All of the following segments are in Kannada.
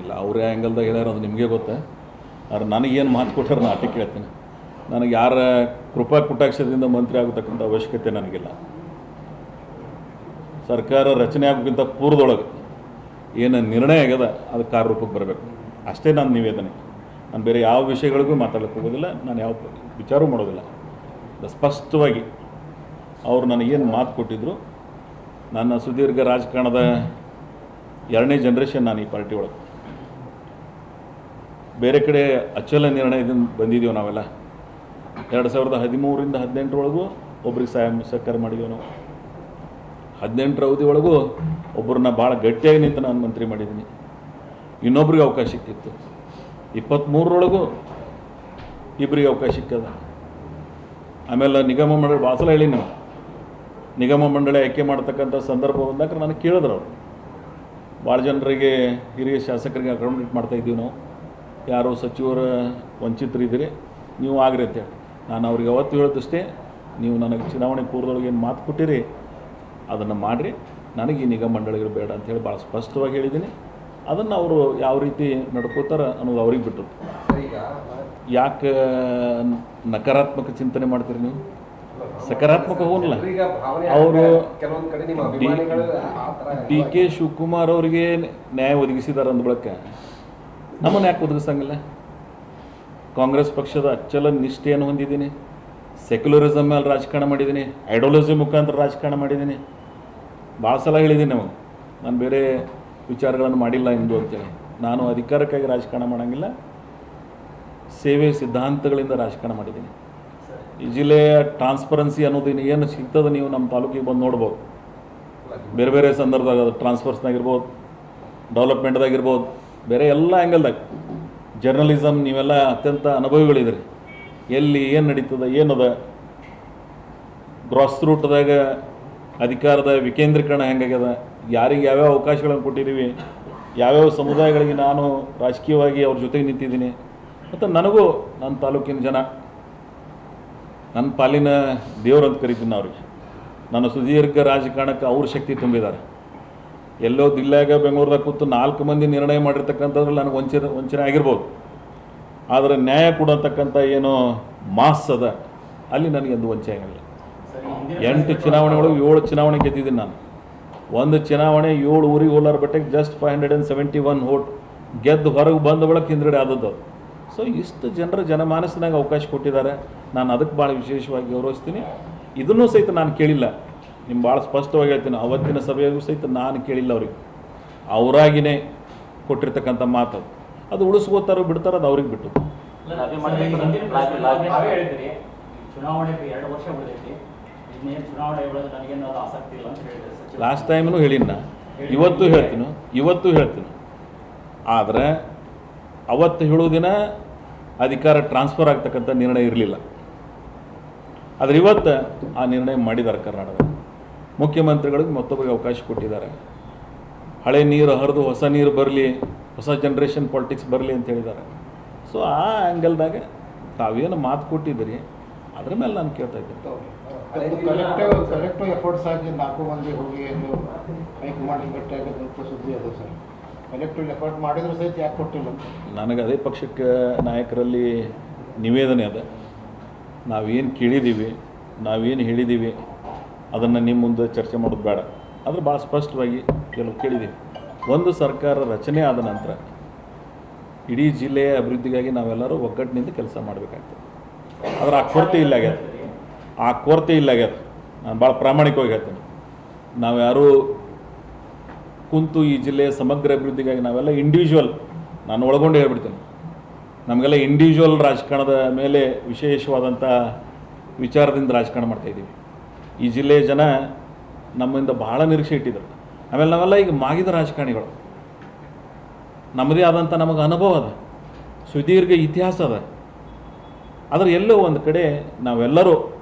ಇಲ್ಲ ಅವರೇ ಆ್ಯಂಗಲ್ದಾಗ ಹೇಳ್ಯಾರ ಅದು ನಿಮಗೆ ಗೊತ್ತಾ. ಆದ್ರೆ ನನಗೇನು ಮಾತು ಕೊಟ್ಟಾರೆ ನಾನು ಅಟ್ಟಿ ಕೇಳ್ತೀನಿ. ನನಗೆ ಯಾರ ಕೃಪಾ ಕಟಾಕ್ಷದಿಂದ ಮಂತ್ರಿ ಆಗತಕ್ಕಂಥ ಅವಶ್ಯಕತೆ ನನಗಿಲ್ಲ. ಸರ್ಕಾರ ರಚನೆ ಆಗೋಕ್ಕಿಂತ ಪೂರ್ವದೊಳಗೆ ಏನು ನಿರ್ಣಯ ಆಗ್ಯದ ಅದು ಕಾರ್ಯರೂಪಕ್ಕೆ ಬರಬೇಕು ಅಷ್ಟೇ ನನ್ನ ನಿವೇದನೆ. ನಾನು ಬೇರೆ ಯಾವ ವಿಷಯಗಳಿಗೂ ಮಾತಾಡೋಕ್ಕೆ ಹೋಗೋದಿಲ್ಲ, ನಾನು ಯಾವ ವಿಚಾರ ಮಾಡೋದಿಲ್ಲ. ಸ್ಪಷ್ಟವಾಗಿ ಅವರು ನನಗೇನು ಮಾತು ಕೊಟ್ಟಿದ್ದರು, ನನ್ನ ಸುದೀರ್ಘ ರಾಜಕಾರಣದ 2ನೇ ಜನರೇಷನ್ ನಾನು ಈ ಪಾರ್ಟಿ ಒಳಗೆ. ಬೇರೆ ಕಡೆ ಅಚಲ ನಿರ್ಣಯದಿಂದ ಬಂದಿದ್ದೀವಿ ನಾವೆಲ್ಲ. 2013ರಿಂದ 18ರೊಳಗೂ ಒಬ್ರಿಗೆ ಸಹಕಾರ ಮಾಡಿದ್ದೀವಿ ನಾವು. 18ರ ಅವಧಿ ಒಳಗೂ ಒಬ್ಬರನ್ನ ಭಾಳ ಗಟ್ಟಿಯಾಗಿ ನಿಂತು ನಾನು ಮಂತ್ರಿ ಮಾಡಿದ್ದೀನಿ. ಇನ್ನೊಬ್ರಿಗೆ ಅವಕಾಶ ಸಿಕ್ಕಿತ್ತು. 23ರೊಳಗೂ ಇಬ್ಬರಿಗೆ ಅವಕಾಶ ಸಿಕ್ಕದ. ಆಮೇಲೆ ನಿಗಮ ಮಂಡಳಿ ಭಾಳ ಸಲ ಹೇಳಿ ನಾವು ನಿಗಮ ಮಂಡಳಿ ಆಯ್ಕೆ ಮಾಡ್ತಕ್ಕಂಥ ಸಂದರ್ಭ ಬಂದಾಗ ನನಗೆ ಕೇಳಿದ್ರು ಅವರು. ಭಾಳ ಜನರಿಗೆ ಹಿರಿಯ ಶಾಸಕರಿಗೆ ಅಕಾಮಿಡೇಟ್ ಮಾಡ್ತಾಯಿದ್ದೀವಿ ನಾವು, ಯಾರೋ ಸಚಿವರ ವಂಚಿತರಿದ್ದೀರಿ, ನೀವು ಆಗ್ರಿ ಅಂತೇಳಿ. ನಾನು ಅವ್ರಿಗೆ ಅವತ್ತು ಹೇಳಿದಷ್ಟೇ, ನೀವು ನನಗೆ ಚುನಾವಣೆ ಪೂರ್ವದೊಳಗೆ ಏನು ಮಾತು ಕೊಟ್ಟಿರಿ ಅದನ್ನು ಮಾಡಿರಿ, ನನಗೆ ಈ ನಿಗಮ ಮಂಡಳಿಗಳು ಬೇಡ ಅಂಥೇಳಿ ಭಾಳ ಸ್ಪಷ್ಟವಾಗಿ ಹೇಳಿದ್ದೀನಿ. ಅದನ್ನು ಅವರು ಯಾವ ರೀತಿ ನಡ್ಕೋತಾರೆ ಅನ್ನೋದು ಅವ್ರಿಗೆ ಬಿಟ್ಟು. ಯಾಕೆ ನಕಾರಾತ್ಮಕ ಚಿಂತನೆ ಮಾಡ್ತೀರಿ ನೀವು? ಸಕಾರಾತ್ಮಕ ಹೋಗಲ್ಲ. ಅವರು ಡಿ.ಕೆ. ಶಿವಕುಮಾರ್ ಅವರಿಗೆ ನ್ಯಾಯ ಒದಗಿಸಿದ್ದಾರೆ ಅಂದ ಬಳಿಕ ನಮ್ಮನ್ನು ಯಾಕೆ ಒದಗಿಸಂಗಿಲ್ಲ? ಕಾಂಗ್ರೆಸ್ ಪಕ್ಷದ ಅಚ್ಚಲ ನಿಷ್ಠೆಯನ್ನು ಹೊಂದಿದ್ದೀನಿ, ಸೆಕ್ಯುಲರಿಸಮ್ ಮೇಲೆ ರಾಜಕಾರಣ ಮಾಡಿದ್ದೀನಿ, ಐಡಿಯಾಲಜಿ ಮುಖಾಂತರ ರಾಜಕಾರಣ ಮಾಡಿದ್ದೀನಿ. ಭಾಳ ಸಲ ಹೇಳಿದ್ದೀನಿ ನಾವು, ನಾನು ಬೇರೆ ವಿಚಾರಗಳನ್ನು ಮಾಡಿಲ್ಲ ಎಂದು ಅಂತೇಳಿ. ನಾನು ಅಧಿಕಾರಕ್ಕಾಗಿ ರಾಜಕಾರಣ ಮಾಡೋಂಗಿಲ್ಲ, ಸೇವೆ ಸಿದ್ಧಾಂತಗಳಿಂದ ರಾಜಕಾರಣ ಮಾಡಿದ್ದೀನಿ. ಈ ಜಿಲ್ಲೆಯ ಟ್ರಾನ್ಸ್ಪರೆನ್ಸಿ ಅನ್ನೋದು ಏನು ಸಿಗ್ತದೆ ನೀವು ನಮ್ಮ ತಾಲೂಕಿಗೆ ಬಂದು ನೋಡ್ಬೋದು. ಬೇರೆ ಬೇರೆ ಸಂದರ್ಭದಾಗ ಅದು ಟ್ರಾನ್ಸ್ಫರ್ಸ್ನಾಗಿರ್ಬೋದು, ಡೆವಲಪ್ಮೆಂಟ್ದಾಗಿರ್ಬೋದು, ಬೇರೆ ಎಲ್ಲ ಆ್ಯಂಗಲ್ದಾಗ. ಜರ್ನಲಿಸಮ್ ನೀವೆಲ್ಲ ಅತ್ಯಂತ ಅನುಭವಿಗಳಿದ್ರಿ. ಎಲ್ಲಿ ಏನು ನಡೀತದೆ, ಏನದ ಗ್ರಾಸ್ ರೂಟ್ದಾಗ ಅಧಿಕಾರದ ವಿಕೇಂದ್ರೀಕರಣ ಹೆಂಗಾಗ್ಯದ, ಯಾರಿಗೆ ಯಾವ್ಯಾವ ಅವಕಾಶಗಳನ್ನು ಕೊಟ್ಟಿದ್ದೀವಿ, ಯಾವ್ಯಾವ ಸಮುದಾಯಗಳಿಗೆ ನಾನು ರಾಜಕೀಯವಾಗಿ ಅವ್ರ ಜೊತೆಗೆ ನಿಂತಿದ್ದೀನಿ. ಮತ್ತು ನನಗೂ ನನ್ನ ತಾಲೂಕಿನ ಜನ ನನ್ನ ಪಾಲಿನ ದೇವ್ರು ಅಂತ ಕರಿತೀನಿ ಅವ್ರಿಗೆ. ನನ್ನ ಸುದೀರ್ಘ ರಾಜಕಾರಣಕ್ಕೆ ಅವ್ರ ಶಕ್ತಿ ತುಂಬಿದ್ದಾರೆ. ಎಲ್ಲೋ ದಿಲ್ಲಾಗ ಬೆಂಗಳೂರದಾಗ ಕೂತು 4 ಮಂದಿ ನಿರ್ಣಯ ಮಾಡಿರ್ತಕ್ಕಂಥದ್ರಲ್ಲಿ ನನಗೆ ವಂಚನೆ ಆಗಿರ್ಬೋದು. ಆದರೆ ನ್ಯಾಯ ಕೊಡತಕ್ಕಂಥ ಏನೋ ಮಾಸ್ ಅದ, ಅಲ್ಲಿ ನನಗೆ ಒಂದು ವಂಚನೆ ಆಗಿಲ್ಲ. 8 ಚುನಾವಣೆ ಒಳಗೆ 7 ಚುನಾವಣೆ ಗೆದ್ದಿದ್ದೀನಿ ನಾನು. ಒಂದು ಚುನಾವಣೆ 7 ಊರಿಗೆ ಹೋಲಾರ ಬಟ್ಟೆಗೆ ಜಸ್ಟ್ 571 ವೋಟ್ ಗೆದ್ದು ಹೊರಗೆ ಬಂದ ಬಳಕೆ ಹಿಂದ್ಗಡೆ ಆದದ್ದು. ಸೊ ಇಷ್ಟು ಜನರ ಜನಮಾನಸನಾಗ ಅವಕಾಶ ಕೊಟ್ಟಿದ್ದಾರೆ. ನಾನು ಅದಕ್ಕೆ ಭಾಳ ವಿಶೇಷವಾಗಿ ಗೌರವಿಸ್ತೀನಿ. ಇದನ್ನೂ ಸಹಿತ ನಾನು ಕೇಳಿಲ್ಲ, ನಿಮ್ಗೆ ಭಾಳ ಸ್ಪಷ್ಟವಾಗಿ ಹೇಳ್ತೀನಿ. ಅವತ್ತಿನ ಸಭೆಯಾಗೂ ಸಹಿತ ನಾನು ಕೇಳಿಲ್ಲ ಅವ್ರಿಗೆ. ಅವರಾಗಿಯೇ ಕೊಟ್ಟಿರ್ತಕ್ಕಂಥ ಮಾತು ಅದು ಉಳಿಸ್ಕೋತಾರೋ ಬಿಡ್ತಾರೋ ಅದು ಅವ್ರಿಗೆ ಬಿಟ್ಟು. ಲಾಸ್ಟ್ ಟೈಮ್ನೂ ಹೇಳಿನ, ಇವತ್ತು ಹೇಳ್ತೀನಿ. ಆದರೆ ಅವತ್ತು ಹೇಳೋದಿನ ಅಧಿಕಾರ ಟ್ರಾನ್ಸ್ಫರ್ ಆಗ್ತಕ್ಕಂಥ ನಿರ್ಣಯ ಇರಲಿಲ್ಲ. ಆದರೆ ಇವತ್ತು ಆ ನಿರ್ಣಯ ಮಾಡಿದ್ದಾರೆ. ಕರ್ನಾಟಕ ಮುಖ್ಯಮಂತ್ರಿಗಳಿಗೆ ಮತ್ತೊಬ್ಬರಿಗೆ ಅವಕಾಶ ಕೊಟ್ಟಿದ್ದಾರೆ. ಹಳೆ ನೀರು ಹರಿದು ಹೊಸ ನೀರು ಬರಲಿ, ಹೊಸ ಜನ್ರೇಷನ್ ಪಾಲಿಟಿಕ್ಸ್ ಬರಲಿ ಅಂತ ಹೇಳಿದ್ದಾರೆ. ಸೊ ಆ ಆ್ಯಂಗಲ್ದಾಗ ತಾವೇನು ಮಾತು ಕೊಟ್ಟಿದ್ದೀರಿ ಅದ್ರ ಮೇಲೆ ನಾನು ಕೇಳ್ತಾ ಇದ್ದೀನಿ. ಕಲೆಕ್ಟಿವ್ ಎಫರ್ಟ್ಸ್ ಆಗಿ 4 ಮಂದಿ ಹೋಗಿ ಹೈಕಮಾಂಡ್ ಭೇಟಿಯಾಗದಂಥ ಸುದ್ದಿ ಅದು ಸರ್. ಕಲೆಕ್ಟಿವ್ ಎಫರ್ಟ್ ಮಾಡಿದ್ರು ಸಹಿತ ಯಾಕೆ ಕೊಟ್ಟಿಲ್ಲ? ನನಗೆ ಅದೇ ಪಕ್ಷಕ್ಕೆ ನಾಯಕರಲ್ಲಿ ನಿವೇದನೆ ಅದ. ನಾವೇನು ಕೇಳಿದ್ದೀವಿ, ನಾವೇನು ಹೇಳಿದ್ದೀವಿ ಅದನ್ನು ನಿಮ್ಮ ಮುಂದೆ ಚರ್ಚೆ ಮಾಡೋದು ಬೇಡ. ಆದರೆ ಭಾಳ ಸ್ಪಷ್ಟವಾಗಿ ಕೆಲವು ಕೇಳಿದ್ದೀವಿ. ಒಂದು ಸರ್ಕಾರ ರಚನೆ ಆದ ನಂತರ ಇಡೀ ಜಿಲ್ಲೆಯ ಅಭಿವೃದ್ಧಿಗಾಗಿ ನಾವೆಲ್ಲರೂ ಒಗ್ಗಟ್ಟಿನಿಂದ ಕೆಲಸ ಮಾಡಬೇಕಾಗ್ತದೆ. ಆದರೆ ಆ ಕೊರತೆ ಇಲ್ಲ ಆಗ್ಯದ. ನಾನು ಭಾಳ ಪ್ರಾಮಾಣಿಕವಾಗಿ ಹೇಳ್ತೇನೆ. ನಾವು ಯಾರೂ ಕುಂತು ಈ ಜಿಲ್ಲೆಯ ಸಮಗ್ರ ಅಭಿವೃದ್ಧಿಗಾಗಿ ನಾವೆಲ್ಲ ಇಂಡಿವಿಜುವಲ್, ನಾನು ಒಳಗೊಂಡು ಹೇಳ್ಬಿಡ್ತೇನೆ, ನಮಗೆಲ್ಲ ಇಂಡಿವಿಜುವಲ್ ರಾಜಕಾರಣದ ಮೇಲೆ ವಿಶೇಷವಾದಂಥ ವಿಚಾರದಿಂದ ರಾಜಕಾರಣ ಮಾಡ್ತಾಯಿದ್ದೀವಿ. ಈ ಜಿಲ್ಲೆಯ ಜನ ನಮ್ಮಿಂದ ಭಾಳ ನಿರೀಕ್ಷೆ ಇಟ್ಟಿದ್ರು. ಆಮೇಲೆ ನಾವೆಲ್ಲ ಈಗ ಮಾಗಿದ ರಾಜಕಾರಣಿಗಳು, ನಮ್ಮದೇ ಆದಂಥ ನಮಗೆ ಅನುಭವ ಅದ, ಸುದೀರ್ಘ ಇತಿಹಾಸ ಅದ. ಆದರೆ ಎಲ್ಲೋ ಒಂದು ಕಡೆ ನಾವೆಲ್ಲರೂ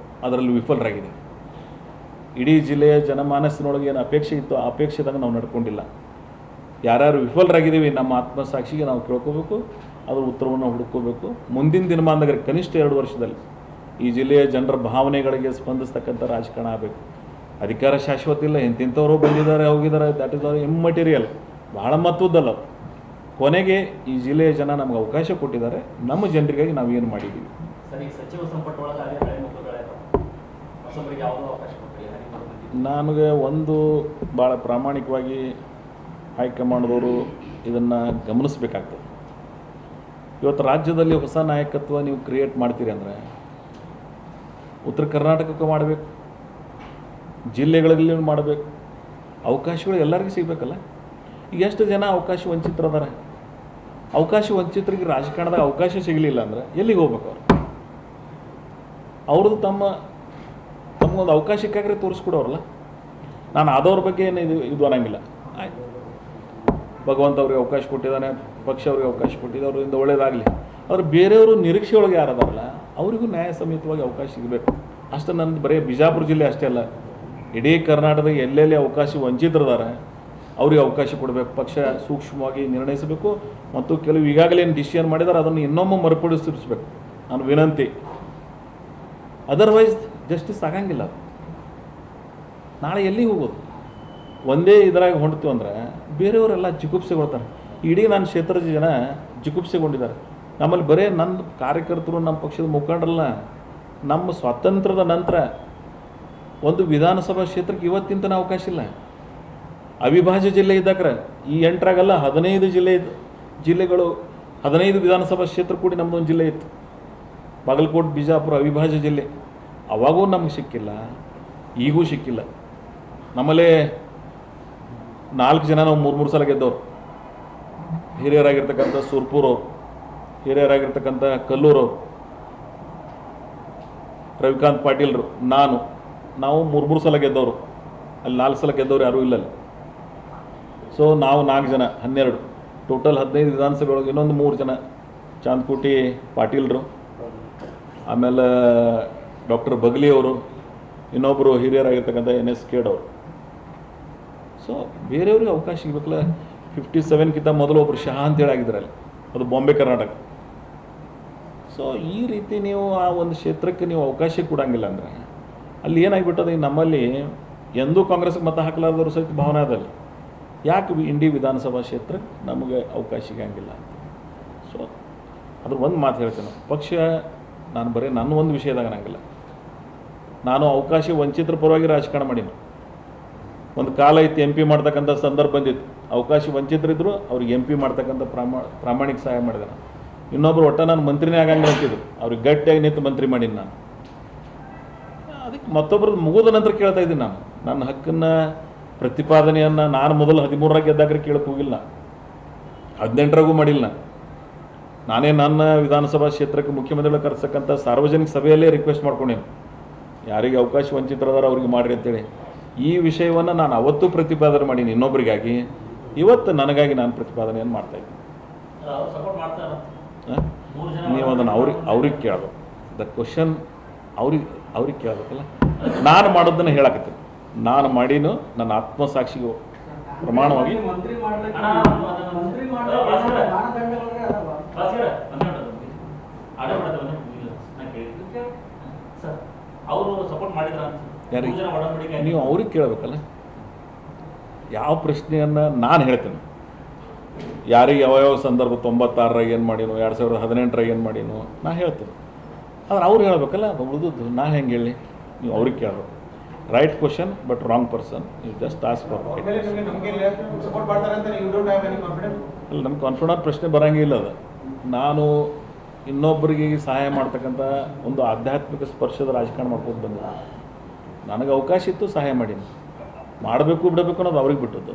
ಅದರಲ್ಲಿ ವಿಫಲರಾಗಿದ್ದೀವಿ. ಇಡೀ ಜಿಲ್ಲೆಯ ಜನಮಾನಸ್ಸಿನೊಳಗೆ ಏನು ಅಪೇಕ್ಷೆ ಇತ್ತು ಆ ಅಪೇಕ್ಷೆದಾಗ ನಾವು ನಡ್ಕೊಂಡಿಲ್ಲ. ಯಾರ್ಯಾರು ವಿಫಲರಾಗಿದ್ದೀವಿ ನಮ್ಮ ಆತ್ಮಸಾಕ್ಷಿಗೆ ನಾವು ಕೇಳ್ಕೋಬೇಕು, ಅದ್ರ ಉತ್ತರವನ್ನು ಹುಡುಕೋಬೇಕು. ಮುಂದಿನ ದಿನಮಾನದಾಗ ಕನಿಷ್ಠ 2 ವರ್ಷದಲ್ಲಿ ಈ ಜಿಲ್ಲೆಯ ಜನರ ಭಾವನೆಗಳಿಗೆ ಸ್ಪಂದಿಸ್ತಕ್ಕಂಥ ರಾಜಕಾರಣ ಆಗಬೇಕು. ಅಧಿಕಾರ ಶಾಶ್ವತ ಇಲ್ಲ, ಎಂತೆಂಥವರು ಬಂದಿದ್ದಾರೆ ಹೋಗಿದ್ದಾರೆ, ದ್ಯಾಟ್ ಇಸ್ ಆರ್ ಇಮ್ಮೆಟೀರಿಯಲ್, ಭಾಳ ಮಹತ್ವದ್ದಲ್ಲ. ಕೊನೆಗೆ ಈ ಜಿಲ್ಲೆಯ ಜನ ನಮ್ಗೆ ಅವಕಾಶ ಕೊಟ್ಟಿದ್ದಾರೆ, ನಮ್ಮ ಜನರಿಗಾಗಿ ನಾವು ಏನು ಮಾಡಿದ್ದೀವಿ. ಸರ್, ಈ ಸಚಿವ ಸಂಪುಟ ಒಳಗೆ ಅದೇ ಹಳೆ ಮುಖಗಳೇ ಹೊಸಬರಿಗೆ ಯಾವುದೋ ಅವಕಾಶ ಕೊಟ್ಟಿಲ್ಲ. ನಮಗೆ ಒಂದು ಭಾಳ ಪ್ರಾಮಾಣಿಕವಾಗಿ ಹೈಕಮಾಂಡ್ದವರು ಇದನ್ನು ಗಮನಿಸಬೇಕಾಗ್ತದೆ. ಇವತ್ತು ರಾಜ್ಯದಲ್ಲಿ ಹೊಸ ನಾಯಕತ್ವ ನೀವು ಕ್ರಿಯೇಟ್ ಮಾಡ್ತೀರಿ ಅಂದರೆ ಉತ್ತರ ಕರ್ನಾಟಕಕ್ಕೆ ಮಾಡಬೇಕು, ಜಿಲ್ಲೆಗಳಲ್ಲಿ ಮಾಡಬೇಕು, ಅವಕಾಶಗಳು ಎಲ್ಲರಿಗೂ ಸಿಗಬೇಕಲ್ಲ. ಈಗ ಎಷ್ಟು ಜನ ಅವಕಾಶ ವಂಚಿತರದಾರ? ಅವಕಾಶ ವಂಚಿತರಿಗೆ ರಾಜಕಾರಣದಾಗ ಅವಕಾಶ ಸಿಗಲಿಲ್ಲ ಅಂದರೆ ಎಲ್ಲಿಗೆ ಹೋಗ್ಬೇಕು ಅವರು? ಅವ್ರದ್ದು ತಮಗೊಂದು ಅವಕಾಶಕ್ಕಾಗ್ರೆ ತೋರಿಸ್ಕೊಡೋರಲ್ಲ. ನಾನು ಆದವ್ರ ಬಗ್ಗೆ ಏನು ಇದು ಅನ್ನಂಗಿಲ್ಲ. ಆಯ್ತು, ಭಗವಂತ ಅವ್ರಿಗೆ ಅವಕಾಶ ಕೊಟ್ಟಿದ್ದಾನೆ, ಪಕ್ಷ ಅವ್ರಿಗೆ ಅವಕಾಶ ಕೊಟ್ಟಿದೆ, ಅವರಿಂದ ಒಳ್ಳೇದಾಗಲಿ. ಆದರೆ ಬೇರೆಯವರು ನಿರೀಕ್ಷೆ ಒಳಗೆ ಯಾರದಾರಲ್ಲ ಅವರಿಗೂ ನ್ಯಾಯ ಸಮೇತವಾಗಿ ಅವಕಾಶ ಸಿಗಬೇಕು. ಅಷ್ಟು ನಂದು ಬರೀ ಬಿಜಾಪುರ ಜಿಲ್ಲೆ ಅಷ್ಟೇ ಅಲ್ಲ, ಇಡೀ ಕರ್ನಾಟಕದ ಎಲ್ಲೆಲ್ಲಿ ಅವಕಾಶ ವಂಚಿತರಿದ್ದಾರೆ ಅವ್ರಿಗೆ ಅವಕಾಶ ಕೊಡಬೇಕು. ಪಕ್ಷ ಸೂಕ್ಷ್ಮವಾಗಿ ನಿರ್ಣಯಿಸಬೇಕು ಮತ್ತು ಕೆಲವು ಈಗಾಗಲೇ ಏನು ಡಿಸಿಷನ್ ಮಾಡಿದ್ದಾರೆ ಅದನ್ನು ಇನ್ನೊಮ್ಮೆ ಮರುಪಡಿಸಿರಿಸಬೇಕು ನಾನು ವಿನಂತಿ. ಅದರ್ವೈಸ್ ಜಸ್ಟಿಸ್ ಆಗಂಗಿಲ್ಲ. ಅದು ನಾಳೆ ಎಲ್ಲಿಗೆ ಹೋಗೋದು? ಒಂದೇ ಇದರಾಗ ಹೊಂಡ್ತೀವಿ ಅಂದರೆ ಬೇರೆಯವರೆಲ್ಲ ಜಿಗುಪ್ಸೆಗೊಳ್ತಾರೆ. ಇಡೀ ನನ್ನ ಕ್ಷೇತ್ರದ ಜನ ಜಿಗುಪ್ಸೆಗೊಂಡಿದ್ದಾರೆ. ನಮ್ಮಲ್ಲಿ ಬರೀ ನನ್ನ ಕಾರ್ಯಕರ್ತರು, ನಮ್ಮ ಪಕ್ಷದ ಮುಖಂಡರಲ್ಲ, ನಮ್ಮ ಸ್ವಾತಂತ್ರ್ಯದ ನಂತರ ಒಂದು ವಿಧಾನಸಭಾ ಕ್ಷೇತ್ರಕ್ಕೆ ಇವತ್ತಿಂತನ ಅವಕಾಶ ಇಲ್ಲ. ಅವಿಭಾಜ್ಯ ಜಿಲ್ಲೆ ಇದ್ದಾಕ್ರೆ ಈ 8ರಾಗಲ್ಲ 15 ಜಿಲ್ಲೆಗಳು 15 ವಿಧಾನಸಭಾ ಕ್ಷೇತ್ರ ಕೂಡಿ ನಮ್ಮದೊಂದು ಜಿಲ್ಲೆ ಇತ್ತು. ಬಾಗಲಕೋಟೆ, ಬಿಜಾಪುರ ಅವಿಭಾಜ್ಯ ಜಿಲ್ಲೆ. ಅವಾಗೂ ನಮಗೆ ಸಿಕ್ಕಿಲ್ಲ, ಈಗೂ ಸಿಕ್ಕಿಲ್ಲ. ನಮ್ಮಲ್ಲೇ 4 ಜನ ನಾವು 3 ಸಲ ಗೆದ್ದವ್ರು. ಹಿರಿಯರಾಗಿರ್ತಕ್ಕಂಥ ಸುರ್ಪುರವ್ರು, ಹಿರಿಯರಾಗಿರ್ತಕ್ಕಂಥ ಕಲ್ಲೂರವ್ರು, ರವಿಕಾಂತ್ ಪಾಟೀಲ್ರು, ನಾವು 3 ಸಲ ಗೆದ್ದವರು. ಅಲ್ಲಿ 4 ಸಲ ಗೆದ್ದವ್ರು ಯಾರೂ ಇಲ್ಲ ಅಲ್ಲಿ. ಸೊ ನಾವು 4 ಜನ 12 ಟೋಟಲ್ 15 ವಿಧಾನಸಭೆ ಒಳಗೆ. ಇನ್ನೊಂದು 3 ಜನ ಚಾಂದ್ಕೋಟಿ ಪಾಟೀಲ್ರು, ಆಮೇಲೆ ಡಾಕ್ಟರ್ ಬಗ್ಲಿ ಅವರು, ಇನ್ನೊಬ್ಬರು ಹಿರಿಯರಾಗಿರ್ತಕ್ಕಂಥ NS ಕೇಡವರು. ಸೊ ಬೇರೆಯವ್ರಿಗೆ ಅವಕಾಶ ಸಿಗಬೇಕಲ್ಲ. 57ಕ್ಕಿಂತ ಮೊದಲು ಒಬ್ಬರು ಶಹಾ ಅಂತೇಳಿ ಆಗಿದ್ರಲ್ಲಿ, ಅದು ಬಾಂಬೆ ಕರ್ನಾಟಕ. ಸೊ ಈ ರೀತಿ ನೀವು ಆ ಒಂದು ಕ್ಷೇತ್ರಕ್ಕೆ ನೀವು ಅವಕಾಶ ಕೊಡಂಗಿಲ್ಲ ಅಂದರೆ ಅಲ್ಲಿ ಏನಾಗಿಬಿಟ್ಟದೆ, ನಮ್ಮಲ್ಲಿ ಎಂದೂ ಕಾಂಗ್ರೆಸ್ಗೆ ಮತ ಹಾಕಲಾರ್ದವ್ರು ಸಹಿತ ಭಾವನೆ ಅದಲ್ಲಿ ಯಾಕೆ ಇಂಡಿ ವಿಧಾನಸಭಾ ಕ್ಷೇತ್ರಕ್ಕೆ ನಮಗೆ ಅವಕಾಶ ಸಿಗಂಗಿಲ್ಲ ಅಂತ. ಸೊ ಅದ್ರ ಒಂದು ಮಾತು ಹೇಳ್ತೇನೆ, ಪಕ್ಷ ನಾನು ಬರೀ ನನ್ನ ಒಂದು ವಿಷಯದಾಗ ಅನ್ನಂಗಿಲ್ಲ. ನಾನು ಅವಕಾಶ ವಂಚಿತರ ಪರವಾಗಿ ರಾಜಕಾರಣ ಮಾಡೀನಿ. ಒಂದು ಕಾಲ ಇತ್ತು MP ಮಾಡ್ತಕ್ಕಂಥ ಸಂದರ್ಭ ಬಂದಿತ್ತು. ಅವಕಾಶ ವಂಚಿತರಿದ್ದರು, ಅವ್ರಿಗೆ MP ಮಾಡ್ತಕ್ಕಂಥ ಪ್ರಾಮಾಣಿಕ ಸಹಾಯ ಮಾಡಿದೆ ನಾನು. ಇನ್ನೊಬ್ರು ಒಟ್ಟ ನಾನು ಮಂತ್ರಿನೇ ಆಗಂಗಿಲ್ಲ ಅಂತಿದ್ರು, ಅವ್ರಿಗೆ ಗಟ್ಟಿಯಾಗಿ ನಿಂತು ಮಂತ್ರಿ ಮಾಡೀನಿ ನಾನು. ಅದಕ್ಕೆ ಮತ್ತೊಬ್ಬರದ್ದು ಮುಗಿದ ನಂತರ ಕೇಳ್ತಾ ಇದ್ದೀನಿ. ನನ್ನ ಹಕ್ಕನ್ನು ಪ್ರತಿಪಾದನೆಯನ್ನು ನಾನು ಮೊದಲು 13ರಾಗ ಗೆದ್ದಾಗ್ರೆ ಕೇಳಕ್ಕೆ ಹೋಗಿಲ್ಲ, 18ರಾಗೂ ಮಾಡಿಲ್ಲ. ನಾನೇ ನನ್ನ ವಿಧಾನಸಭಾ ಕ್ಷೇತ್ರಕ್ಕೆ ಮುಖ್ಯಮಂತ್ರಿಗಳು ಕರೆಸಕ್ಕಂಥ ಸಾರ್ವಜನಿಕ ಸಭೆಯಲ್ಲೇ ರಿಕ್ವೆಸ್ಟ್ ಮಾಡ್ಕೊಂಡೇನು, ಯಾರಿಗೆ ಅವಕಾಶ ವಂಚಿತರದಾರ ಅವ್ರಿಗೆ ಮಾಡಿರಿ ಅಂತೇಳಿ. ಈ ವಿಷಯವನ್ನು ನಾನು ಅವತ್ತೂ ಪ್ರತಿಪಾದನೆ ಮಾಡೀನಿ ಇನ್ನೊಬ್ಬರಿಗಾಗಿ. ಇವತ್ತು ನನಗಾಗಿ ನಾನು ಪ್ರತಿಪಾದನೆಯನ್ನು ಮಾಡ್ತಾಯಿದ್ದೀನಿ. ಸಪೋರ್ಟ್ ಮಾಡ್ತಾರೆ. ನೀವು ಅದನ್ನು ಅವ್ರಿಗೆ ಕೇಳಬೇಕು. ದ ಕ್ವಶನ್ ಅವ್ರಿಗೆ ಕೇಳಬೇಕಲ್ಲ. ನಾನು ಮಾಡೋದನ್ನು ಹೇಳಕತ್ತೀನಿ. ನಾನು ಮಾಡೀನು, ನನ್ನ ಆತ್ಮಸಾಕ್ಷಿಗೂ ಪ್ರಮಾಣವಾಗಿ ಅವರು ಸಪೋರ್ಟ್ ಮಾಡಿದ್ರ ಯಾರಿಗೆ? ನೀವು ಅವ್ರಿಗೆ ಕೇಳಬೇಕಲ್ಲ. ಯಾವ ಪ್ರಶ್ನೆಯನ್ನು ನಾನು ಹೇಳ್ತೇನೆ, ಯಾರಿಗೆ ಯಾವ ಸಂದರ್ಭ 96ರಾಗ ಏನು ಮಾಡೀನು, 2018ರಾಗ ಏನು ಮಾಡೀನು ನಾ ಹೇಳ್ತೇನೆ. ಆದರೆ ಅವ್ರು ಹೇಳಬೇಕಲ್ಲ. ಉಳಿದದ್ದು ನಾ ಹೆಂಗೆ ಹೇಳಿ? ನೀವು ಅವ್ರಿಗೆ ಕೇಳಬೇಕು. Right question but wrong person. You just ask for right. ಅಲ್ಲ, ನನ್ನ ಕಾನ್ಫಿಡೆಂಟ್ ಪ್ರಶ್ನೆ ಬರೋಂಗಿಲ್ಲ. ಅದು ನಾನು ಇನ್ನೊಬ್ಬರಿಗೆ ಸಹಾಯ ಮಾಡ್ತಕ್ಕಂಥ ಒಂದು ಆಧ್ಯಾತ್ಮಿಕ ಸ್ಪರ್ಶದ ರಾಜಕಾರಣ ಮಾಡ್ಕೊಂಡು ಬಂದೆ. ನನಗೆ ಅವಕಾಶ ಇತ್ತು, ಸಹಾಯ ಮಾಡೀನಿ. ಮಾಡಬೇಕು ಬಿಡಬೇಕು ಅನ್ನೋದು ಅವ್ರಿಗೆ ಬಿಟ್ಟದ್ದು.